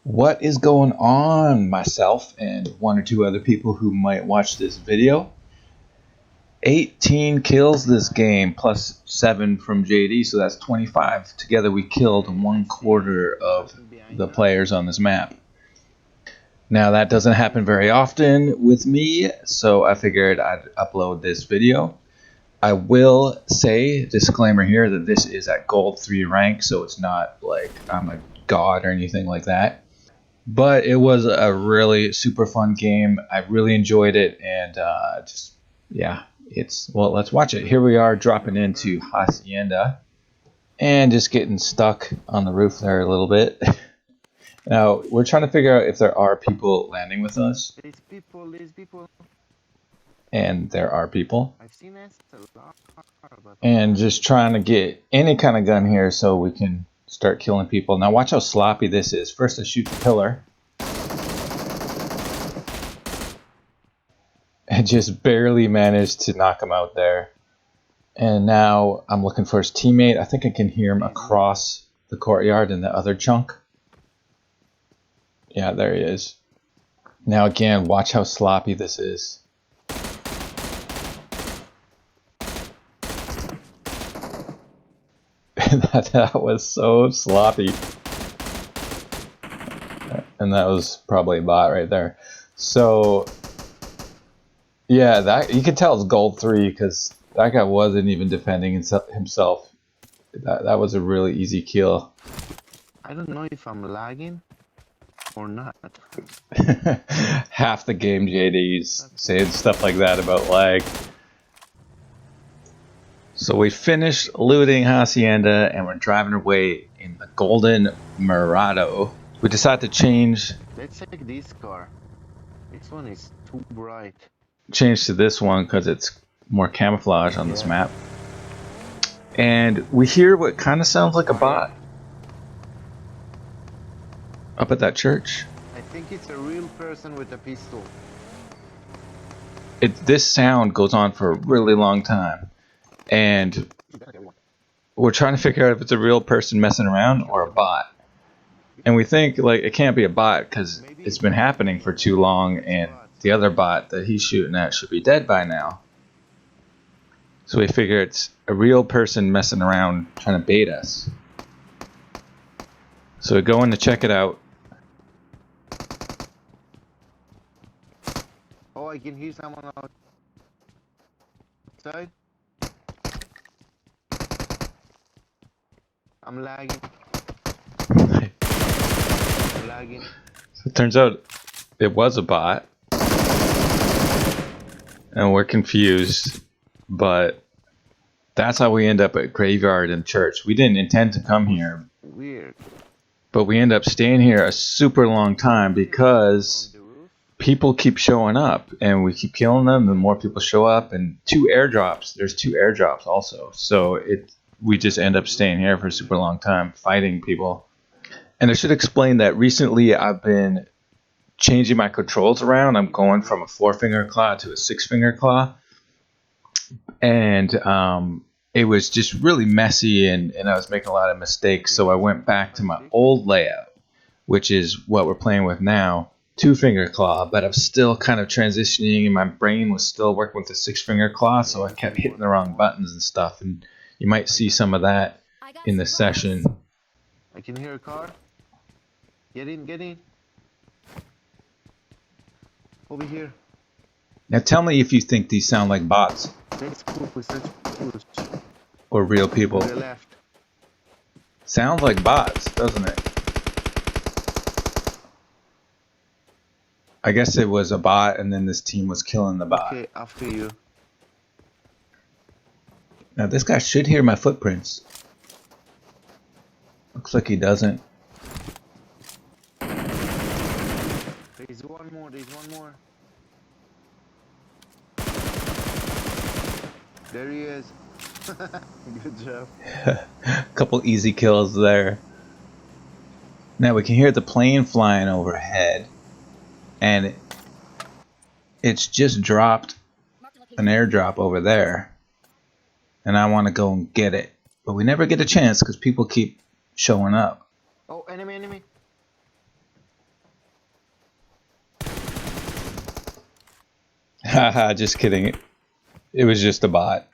What is going on, myself and one or two other people who might watch this video? 18 kills this game plus 7 from JD, so that's 25. Together we killed 1/4 of the players on this map. Now that doesn't happen very often with me, so I figured I'd upload this video. I will say, disclaimer here, that this is at gold 3 rank, so it's not like I'm a god or anything like that. But it was a really super fun game. I really enjoyed it, and let's watch it. Here we are dropping into Hacienda and just getting stuck on the roof there a little bit. Now, we're trying to figure out if there are people landing with us. There's people. And there are people. I've seen this a lot. And just trying to get any kind of gun here so we can start killing people. Now watch how sloppy this is. First I shoot the pillar. And just barely managed to knock him out there. And now I'm looking for his teammate. I think I can hear him across the courtyard in the other chunk. Yeah, there he is. Now again, watch how sloppy this is. that was so sloppy. And that was probably a bot right there. So yeah, that you can tell it's gold 3 because that guy wasn't even defending himself. That was a really easy kill. I don't know if I'm lagging or not. Half the game JD's saying stuff like that about lag. So we finished looting Hacienda and we're driving away in the golden Murado. We decided to change. Let's take this car. This one is too bright. Change to this one because it's more camouflage on this map. And we hear what kind of sounds like a bot up at that church. I think it's a real person with a pistol. This sound goes on for a really long time. And we're trying to figure out if it's a real person messing around or a bot. And we think like it can't be a bot because it's been happening for too long and the other bot that he's shooting at should be dead by now. So we figure it's a real person messing around trying to bait us. So we go in to check it out. Oh, I can hear someone outside. I'm lagging. So it turns out it was a bot. And we're confused. But that's how we end up at graveyard and church. We didn't intend to come here. Weird. But we end up staying here a super long time because people keep showing up. And we keep killing them. The more people show up. And there's 2 airdrops also. So we just end up staying here for a super long time fighting people. And I should explain that recently I've been changing my controls around. I'm going from a 4-finger claw to a 6-finger claw. And it was just really messy and I was making a lot of mistakes. So I went back to my old layout, which is what we're playing with now, 2-finger claw. But I'm still kind of transitioning and my brain was still working with the 6-finger claw. So I kept hitting the wrong buttons and stuff. And you might see some of that in the session. I can hear a car. Get in. Over here. Now tell me if you think these sound like bots. Let's push. Or real people. To the left. Sounds like bots, doesn't it? I guess it was a bot and then this team was killing the bot. Okay, after you. Now this guy should hear my footprints. Looks like he doesn't. There's one more. There he is. Good job. A couple easy kills there. Now we can hear the plane flying overhead. And it's just dropped an airdrop over there. And I want to go and get it. But we never get a chance because people keep showing up. Oh, enemy. Haha, just kidding. It was just a bot.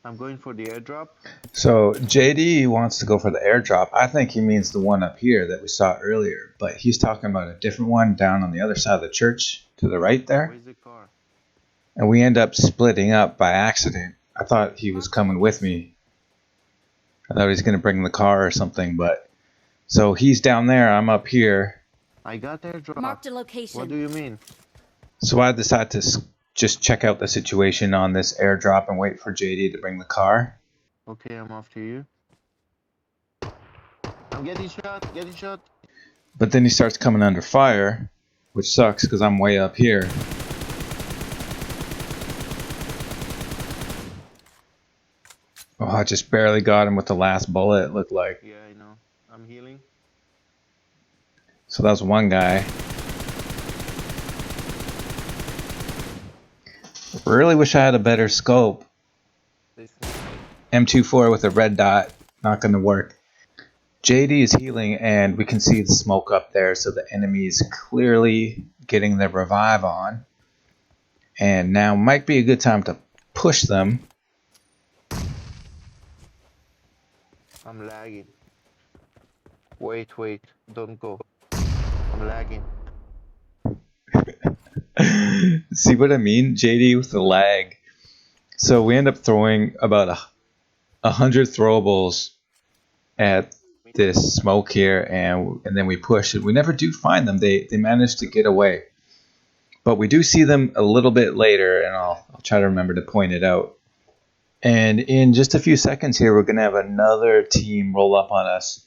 I'm going for the airdrop. So JD wants to go for the airdrop. I think he means the one up here that we saw earlier, but he's talking about a different one down on the other side of the church to the right there. Where's the car? And we end up splitting up by accident. I thought he was coming with me. I thought he was going to bring the car or something, but so he's down there, I'm up here. I got airdrop. Marked a location. What do you mean? So I decided to just check out the situation on this airdrop and wait for JD to bring the car. Okay, I'm after you. I'm getting shot, getting shot. But then he starts coming under fire, which sucks because I'm way up here. Oh, I just barely got him with the last bullet, it looked like. Yeah, I know. I'm healing. So that was one guy. Really wish I had a better scope. M24 with a red dot, not going to work. JD is healing and we can see the smoke up there, so the enemy is clearly getting their revive on. And now might be a good time to push them. I'm lagging. Wait, don't go. I'm lagging. See what I mean? JD with the lag. So we end up throwing about 100 throwables at this smoke here, and then we push it. We never do find them. They manage to get away. But we do see them a little bit later, and I'll try to remember to point it out. And in just a few seconds here, we're going to have another team roll up on us.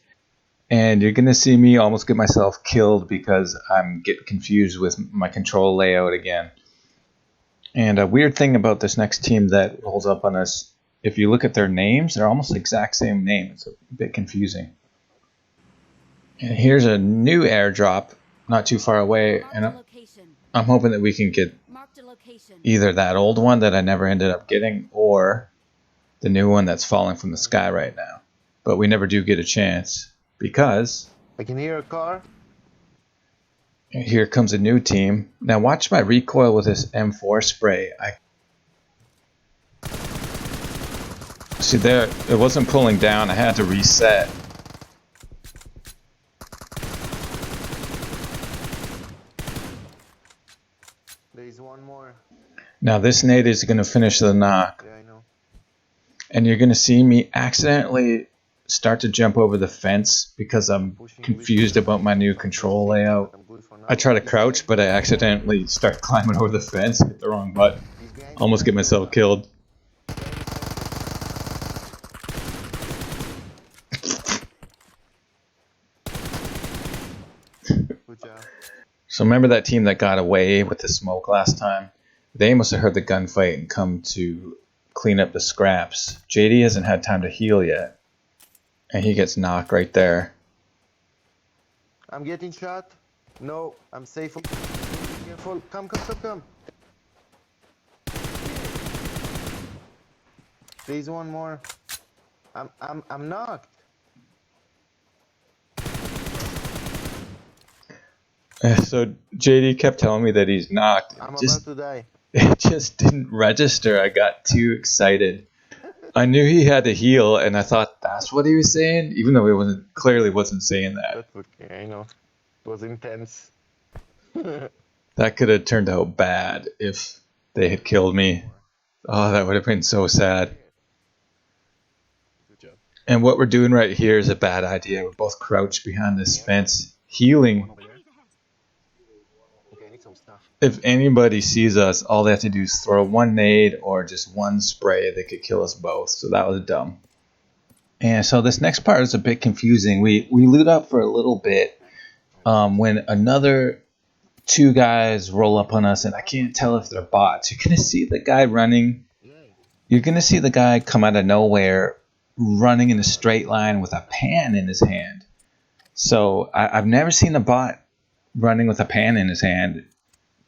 And you're going to see me almost get myself killed because I'm getting confused with my control layout again. And a weird thing about this next team that rolls up on us, if you look at their names, they're almost the exact same name. It's a bit confusing. And here's a new airdrop not too far away. And I'm hoping that we can get either that old one that I never ended up getting or the new one that's falling from the sky right now. But we never do get a chance because I can hear a car. Here comes a new team. Now watch my recoil with this M4 spray. See there, it wasn't pulling down. I had to reset. There's one more. Now this nade is going to finish the knock. Yeah, I know. And you're going to see me accidentally start to jump over the fence because I'm confused about my new control layout. I try to crouch, but I accidentally start climbing over the fence, hit the wrong button, almost get myself killed. Good job. So remember that team that got away with the smoke last time? They must have heard the gunfight and come to clean up the scraps. JD hasn't had time to heal yet. And he gets knocked right there. I'm getting shot. No, I'm safe. Be careful. Come. There's one more. I'm knocked. So JD kept telling me that he's knocked. I'm about to die. It just didn't register. I got too excited. I knew he had to heal, and I thought that's what he was saying, even though he clearly wasn't saying that. That's okay, I know. It was intense. That could have turned out bad if they had killed me. Oh, that would have been so sad. Good job. And what we're doing right here is a bad idea. We're both crouched behind this fence, healing. Okay, I need some stuff. If anybody sees us, all they have to do is throw one nade or just one spray. They could kill us both. So that was dumb. And so this next part is a bit confusing. We loot up for a little bit when another two guys roll up on us, and I can't tell if they're bots. You're going to see the guy running. You're going to see the guy come out of nowhere running in a straight line with a pan in his hand. So I've never seen a bot running with a pan in his hand.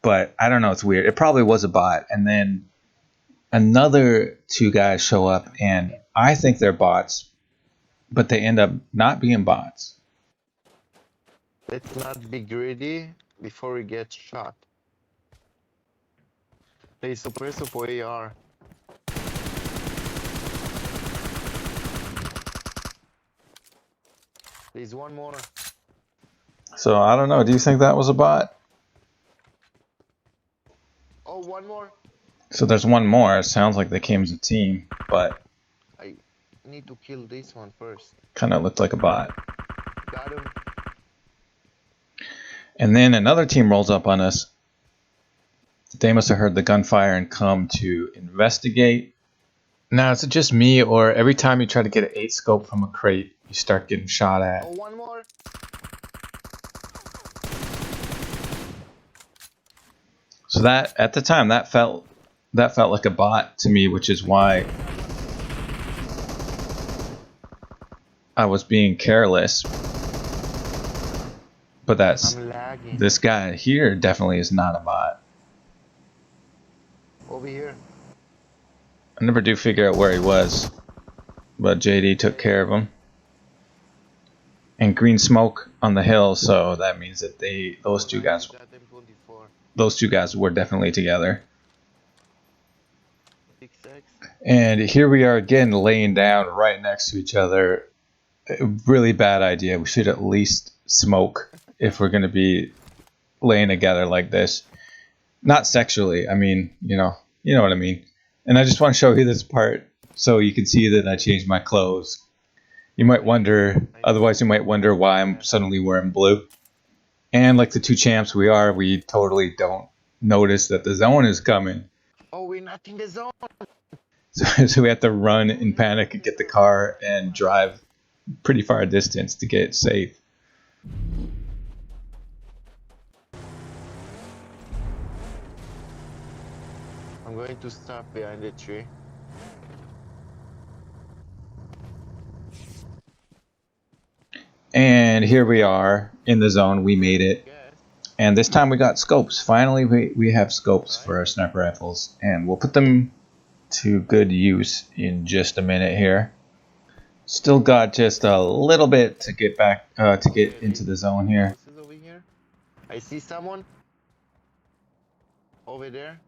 But I don't know, it's weird. It probably was a bot. And then another two guys show up, and I think they're bots, but they end up not being bots. Let's not be greedy before we get shot. They suppressor for AR. There's one more. So I don't know. Do you think that was a bot? Oh, one more. So there's one more. It sounds like they came as a team, but I need to kill this one first. kind of looked like a bot. Got him. And then another team rolls up on us. They must have heard the gunfire and come to investigate. Now, is it just me, or every time you try to get an 8 scope from a crate, you start getting shot at? Oh, one more. So that at the time that felt like a bot to me, which is why I was being careless. But I'm lagging. this guy here definitely is not a bot. Over here. I never do figure out where he was, but JD took care of him. And green smoke on the hill, so that means that those two guys were definitely together. 6x. And here we are again laying down right next to each other. A really bad idea. We should at least smoke if we're going to be laying together like this. Not sexually. I mean, you know what I mean. And I just want to show you this part so you can see that I changed my clothes. You might wonder, otherwise you might wonder why I'm suddenly wearing blue. And like the two champs we totally don't notice that the zone is coming. Oh, we're not in the zone. So we have to run in panic and get the car and drive pretty far a distance to get safe. I'm going to stop behind the tree. And here we are in the zone. We made it. And this time we got scopes. Finally, we have scopes for our sniper rifles. And we'll put them to good use in just a minute here. Still got just a little bit to get back, to get into the zone here. Over here. I see someone. Over there.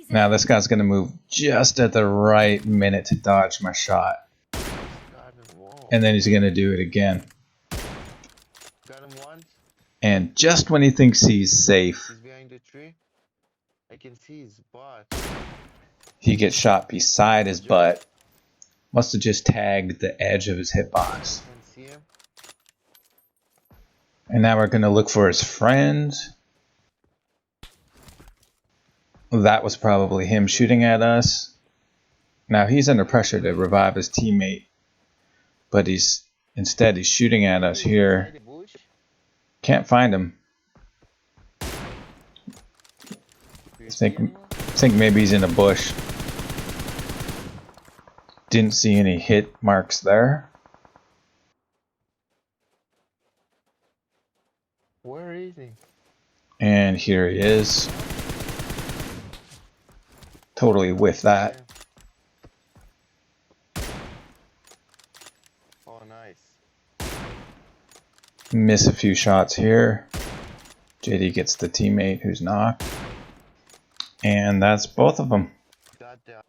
Now this guy's going to move just at the right minute to dodge my shot. And then he's going to do it again. Got him once. And just when he thinks he's safe, He's behind the tree. I can see his butt. He gets shot beside his butt. Must have just tagged the edge of his hitbox. Can see him. And now we're going to look for his friends. That was probably him shooting at us. Now he's under pressure to revive his teammate. But instead he's shooting at us here. Can't find him. Think maybe he's in a bush. Didn't see any hit marks there. Where is he? And here he is. Totally with that. Oh, nice. Miss a few shots here. JD gets the teammate who's knocked. And that's both of them. Got that.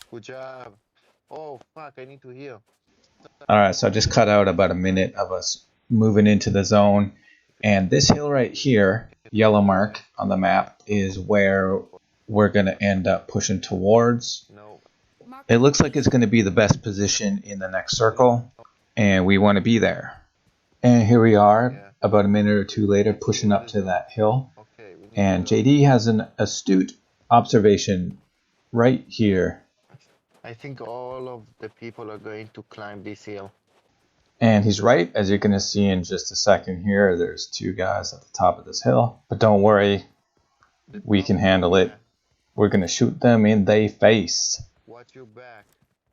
Good job. Oh, fuck, I need to heal. Alright, so I just cut out about a minute of us moving into the zone. And this hill right here, yellow mark on the map, is where we're going to end up pushing towards. No. It looks like it's going to be the best position in the next circle. And we want to be there. And here we are, about a minute or two later, pushing up to that hill. And JD has an astute observation right here. I think all of the people are going to climb this hill. And he's right, as you're going to see in just a second here. There's two guys at the top of this hill. But don't worry, we can handle it. We're going to shoot them in the face. Watch your back.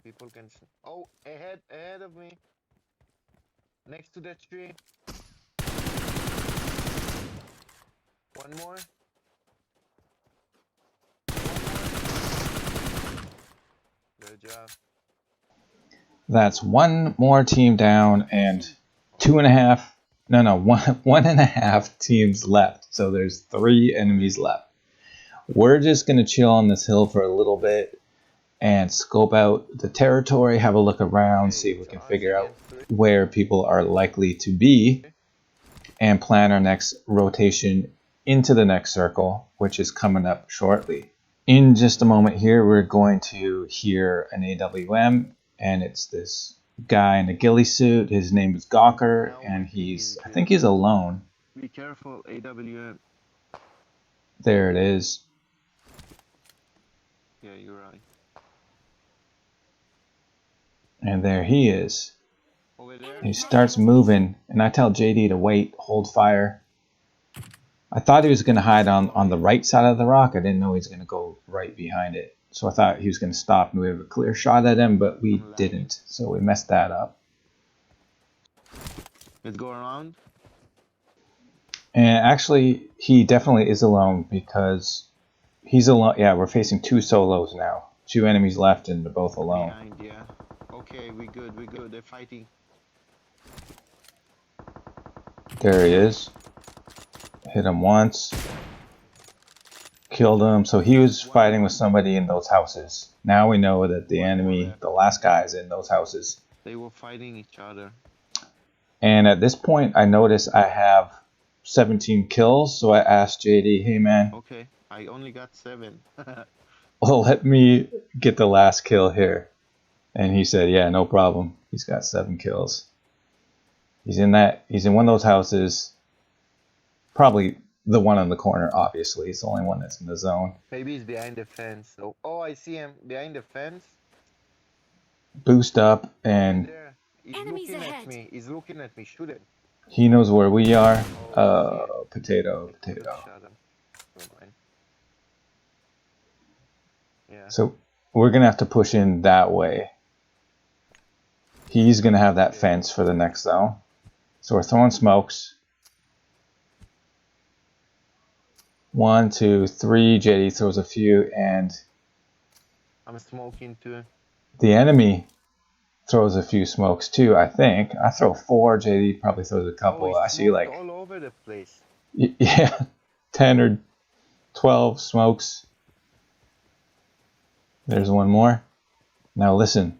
People can... Oh, ahead of me. Next to that tree. One more. Good job. That's one more team down and one and a half teams left. So there's 3 enemies left. We're just going to chill on this hill for a little bit and scope out the territory, have a look around, see if we can figure out where people are likely to be, and plan our next rotation into the next circle, which is coming up shortly. In just a moment here, we're going to hear an AWM, and it's this guy in a ghillie suit. His name is Gawker, and I think he's alone. Be careful, AWM. There it is. Yeah, you're right. And there he is. Over there? He starts moving, and I tell JD to wait, hold fire. I thought he was going to hide on the right side of the rock. I didn't know he was going to go right behind it. So I thought he was going to stop and we have a clear shot at him, but we didn't. So we messed that up. Let's go around. And actually, he definitely is alone because he's alone. Yeah, we're facing 2 solos now. 2 enemies left and they're both alone. Behind, yeah. Okay, we good. They're fighting. There he is. Hit him once. Killed him. So he was fighting with somebody in those houses. Now we know that the enemy, the last guy, is in those houses. They were fighting each other. And at this point, I notice I have 17 kills. So I asked JD, hey man. Okay, I only got 7. Well, let me get the last kill here. And he said, yeah, no problem. He's got 7 kills. He's in one of those houses. Probably the one on the corner, obviously. It's the only one that's in the zone. Maybe he's behind the fence. Oh, I see him behind the fence. Boost up, and he's looking at me. He's looking at me. Shoot him. He knows where we are. Potato. Yeah. So we're gonna have to push in that way. He's gonna have that fence for the next zone. So we're throwing smokes. 1, 2, 3. JD throws a few, and I'm smoking too. the enemy throws a few smokes too. I think I throw 4. JD probably throws a couple. I see like all over the place. Yeah, 10 or 12 smokes. There's one more. Now listen.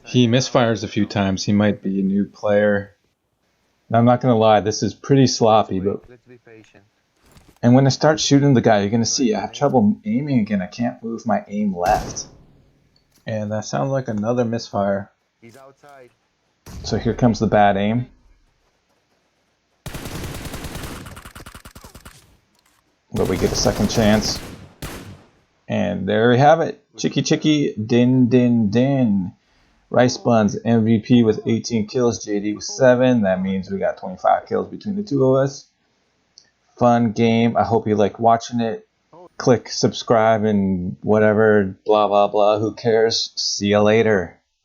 He misfires a few times. He might be a new player. And I'm not gonna lie, this is pretty sloppy, but let's be patient. And when I start shooting the guy, you're gonna see I have trouble aiming again. I can't move my aim left. And that sounds like another misfire. He's outside. So here comes the bad aim. But we get a second chance. And there we have it. Chicky, din, din, din. Ricebuns MVP with 18 kills, JD with 7. That means we got 25 kills between the two of us. Fun game. I hope you like watching it. Click subscribe and whatever, blah, blah, blah. Who cares? See you later.